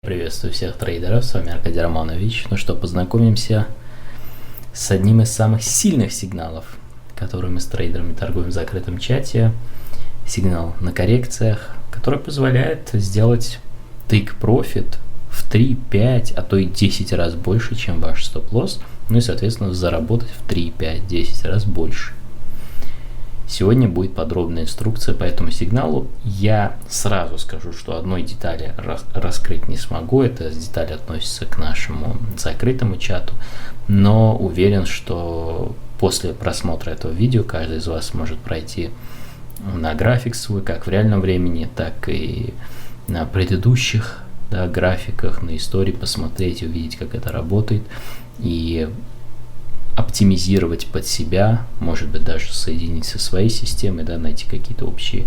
Приветствую всех трейдеров, с вами Аркадий Романович. Ну что, познакомимся с одним из самых сильных сигналов, которые мы с трейдерами торгуем в закрытом чате. Сигнал на коррекциях, который позволяет сделать take profit в 3, 5, а то и 10 раз больше, чем ваш стоп-лосс. Ну и, соответственно, заработать в 3, 5, 10 раз больше. Сегодня будет подробная инструкция по этому сигналу. Я сразу скажу, что одной детали раскрыть не смогу. Эта деталь относится к нашему закрытому чату. Но уверен, что после просмотра этого видео каждый из вас сможет пройти на график свой, как в реальном времени, так и на предыдущих графиках, на истории, посмотреть, увидеть, как это работает. И оптимизировать под себя, может быть, даже соединить со своей системой, найти какие-то общие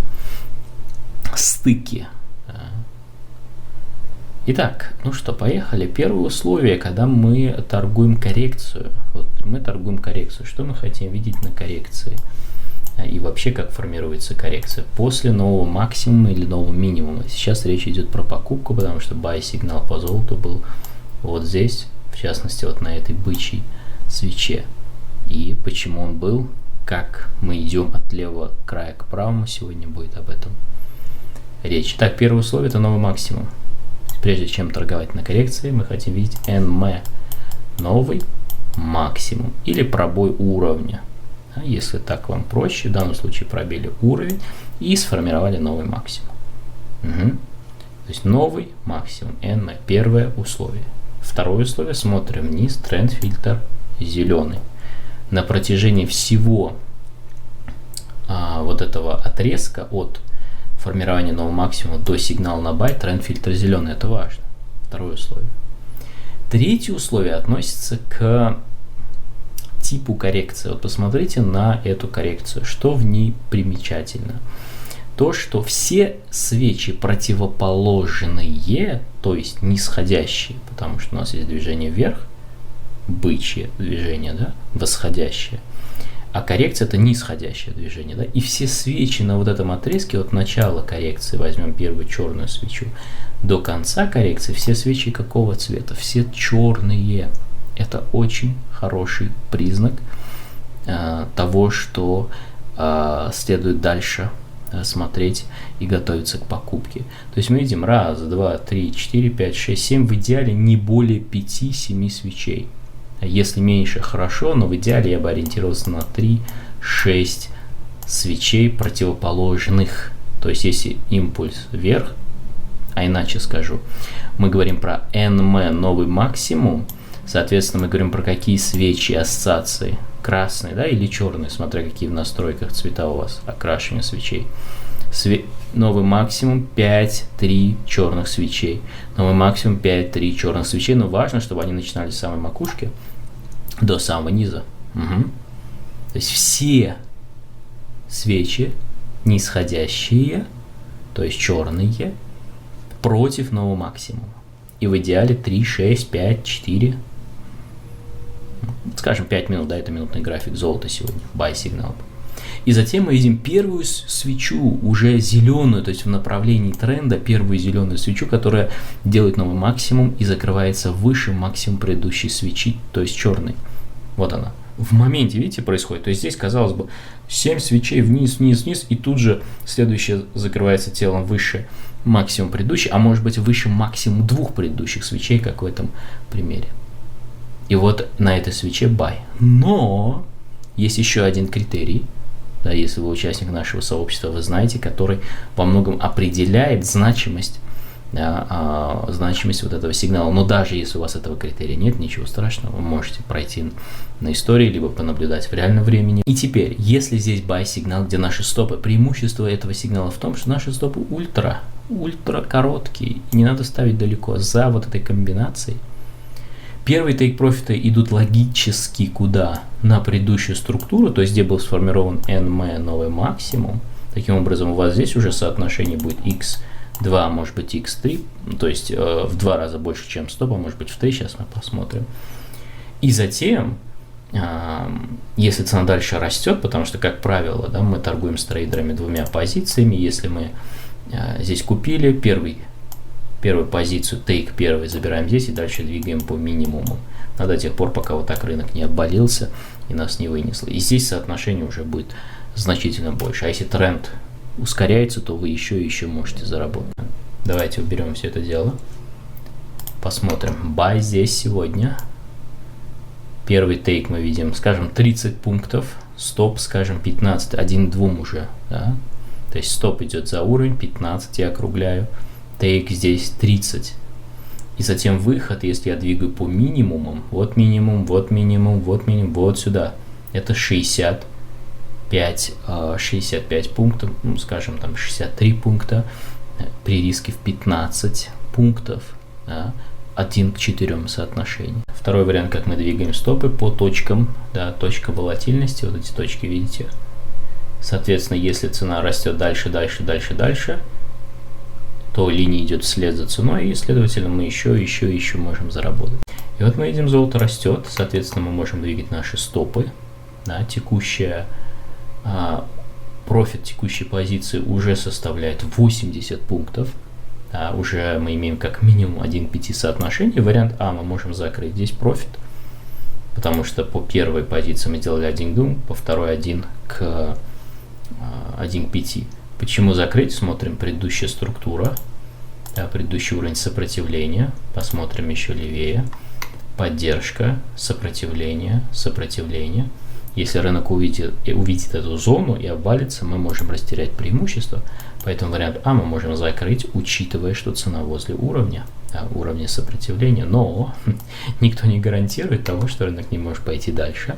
стыки. Итак, ну что, поехали. Первое условие, когда мы торгуем коррекцию. Вот мы торгуем коррекцию. Что мы хотим видеть на коррекции? И вообще, как формируется коррекция после нового максимума или нового минимума. Сейчас речь идет про покупку, потому что buy сигнал по золоту был вот здесь, в частности, вот на этой бычьей свече. И почему он был, как мы идем от левого края к правому, сегодня будет об этом речь. Так, первое условие – это новый максимум. Прежде чем торговать на коррекции, мы хотим видеть NM, новый максимум или пробой уровня. Если так вам проще, в данном случае пробили уровень и сформировали новый максимум. То есть новый максимум NM, первое условие. Второе условие, смотрим вниз, тренд фильтр зеленый. На протяжении всего вот этого отрезка от формирования нового максимума до сигнала на buy, тренд фильтр зеленый, это важно. Второе условие. Третье условие относится к типу коррекции. Вот посмотрите на эту коррекцию, что в ней примечательно. То, что все свечи противоположные, то есть нисходящие, потому что у нас есть движение вверх, бычье движение, восходящее, а коррекция это нисходящее движение, и все свечи на вот этом отрезке от начала коррекции, возьмем первую черную свечу, до конца коррекции, все свечи какого цвета? Все черные. Это очень хороший признак того, что следует дальше смотреть и готовиться к покупке. То есть мы видим 1, 2, 3, 4, 5, 6, 7, в идеале не более 5-7 свечей. Если меньше, хорошо, но в идеале я бы ориентировался на 3-6 свечей противоположных. То есть если импульс вверх, а иначе скажу, мы говорим про NM, новый максимум, соответственно, мы говорим про какие свечи, ассоциации, красные, или черные, смотря какие в настройках цвета у вас окрашивания свечей. Новый максимум 5-3 черных свечей. Новый максимум 5-3 черных свечей. Но важно, чтобы они начинались с самой макушки до самого низа. То есть все свечи нисходящие, то есть черные, против нового максимума. И в идеале 3, 6, 5, 4. Скажем, 5 минут, это минутный график золота сегодня, buy сигнал. И затем мы видим первую свечу, уже зеленую, то есть в направлении тренда, первую зеленую свечу, которая делает новый максимум и закрывается выше максимум предыдущей свечи, то есть черной. Вот она. В моменте, видите, происходит. То есть здесь, казалось бы, 7 свечей вниз, вниз, вниз, и тут же следующая закрывается телом выше максимум предыдущей, а может быть выше максимум 2 предыдущих свечей, как в этом примере. И вот на этой свече buy. Но есть еще один критерий, если вы участник нашего сообщества, вы знаете, который во многом определяет значимость вот этого сигнала. Но даже если у вас этого критерия нет, ничего страшного, вы можете пройти на истории, либо понаблюдать в реальном времени. И теперь, если здесь buy сигнал, где наши стопы, преимущество этого сигнала в том, что наши стопы ультра короткие, не надо ставить далеко за вот этой комбинацией. Первые тейк-профиты идут логически куда? На предыдущую структуру, то есть где был сформирован NM, новый максимум. Таким образом, у вас здесь уже соотношение будет x2, может быть x3, то есть в 2 раза больше, чем стоп, а может быть в 3, сейчас мы посмотрим. И затем, если цена дальше растет, потому что, как правило, мы торгуем с трейдерами 2 позициями, если мы здесь купили первый первую позицию, тейк первый забираем здесь и дальше двигаем по минимуму. До тех пор, пока вот так рынок не обвалился и нас не вынесло. И здесь соотношение уже будет значительно больше. А если тренд ускоряется, то вы еще и еще можете заработать. Давайте уберем все это дело. Посмотрим. Buy здесь сегодня. Первый тейк мы видим, скажем, 30 пунктов. Стоп, скажем, 15. 1 к 2 уже. Да? То есть стоп идет за уровень, 15 я округляю. Тейк здесь 30. И затем выход, если я двигаю по минимумам, вот минимум, вот минимум, вот минимум, вот сюда. Это 65 пунктов, ну, скажем, там 63 пункта при риске в 15 пунктов, да, 1 к 4 соотношение. Второй вариант, как мы двигаем стопы по точкам, да, точка волатильности, вот эти точки, видите. Соответственно, если цена растет дальше, дальше, дальше, дальше, то линия идет вслед за ценой, и, следовательно, мы еще можем заработать. И вот мы видим, золото растет, соответственно, мы можем двигать наши стопы. Да, профит текущей позиции уже составляет 80 пунктов. Да, уже мы имеем как минимум 1 к 5 соотношение. Вариант А мы можем закрыть здесь профит, потому что по первой позиции мы сделали 1 к 2, по второй 1 к 5. Почему закрыть? Смотрим предыдущая структура, да, предыдущий уровень сопротивления, посмотрим еще левее, поддержка, сопротивление, сопротивление. Если рынок увидит эту зону и обвалится, мы можем растерять преимущество, поэтому вариант А мы можем закрыть, учитывая, что цена возле уровня, да, уровня сопротивления, но никто не гарантирует того, что рынок не может пойти дальше.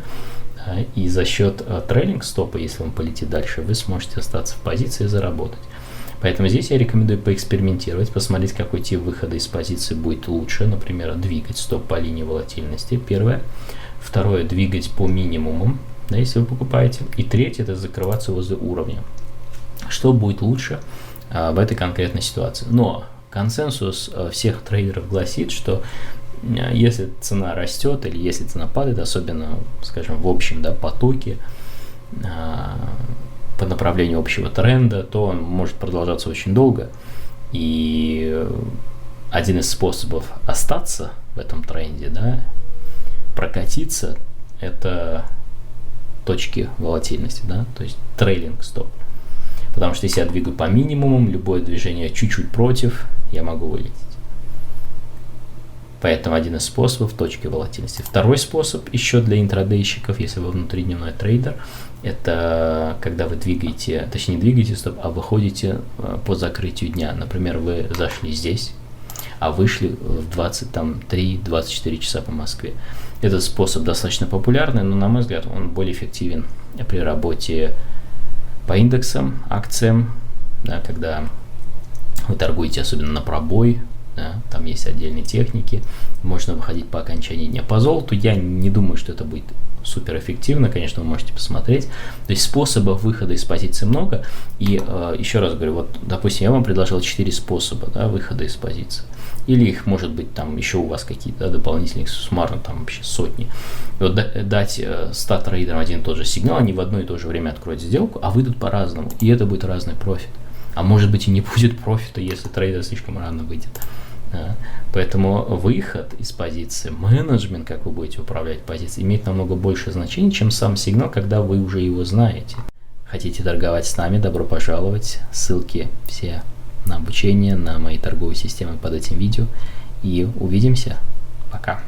И за счет трейлинг стопа, если он полетит дальше, вы сможете остаться в позиции и заработать. Поэтому здесь я рекомендую поэкспериментировать, посмотреть, какой тип выхода из позиции будет лучше. Например, двигать стоп по линии волатильности. Первое. Второе, двигать по минимумам, да, если вы покупаете. И третье, это закрываться возле уровня. Что будет лучше в этой конкретной ситуации? Но консенсус всех трейдеров гласит, что если цена растет или если цена падает, особенно, скажем, в общем, да, потоке, по направлению общего тренда, то он может продолжаться очень долго. И один из способов остаться в этом тренде, да, прокатиться, это точки волатильности, да, то есть трейлинг стоп. Потому что если я двигаю по минимумам, любое движение чуть-чуть против, я могу вылететь. Поэтому один из способов – точки волатильности. Второй способ еще для интрадейщиков, если вы внутридневной трейдер, это когда вы двигаете, точнее не двигаете стоп, а выходите по закрытию дня. Например, вы зашли здесь, а вышли в 23-24 часа по Москве. Этот способ достаточно популярный, но, на мой взгляд, он более эффективен при работе по индексам, акциям, да, когда вы торгуете особенно на пробой. Да, там есть отдельные техники, можно выходить по окончании дня. По золоту я не думаю, что это будет супер эффективно, конечно, вы можете посмотреть. То есть способов выхода из позиции много. И еще раз говорю, вот, допустим, я вам предложил 4 способа, да, выхода из позиции. Или их может быть там еще у вас какие-то, да, дополнительные, суммарно там вообще сотни. И вот дать 100 трейдерам один и тот же сигнал, они в одно и то же время откроют сделку, а выйдут по-разному. И это будет разный профит. А может быть и не будет профита, если трейдер слишком рано выйдет. Да. Поэтому выход из позиции, менеджмент, как вы будете управлять позицией, имеет намного больше значения, чем сам сигнал, когда вы уже его знаете. Хотите торговать с нами? Добро пожаловать. Ссылки все на обучение, на мои торговые системы под этим видео. И увидимся. Пока.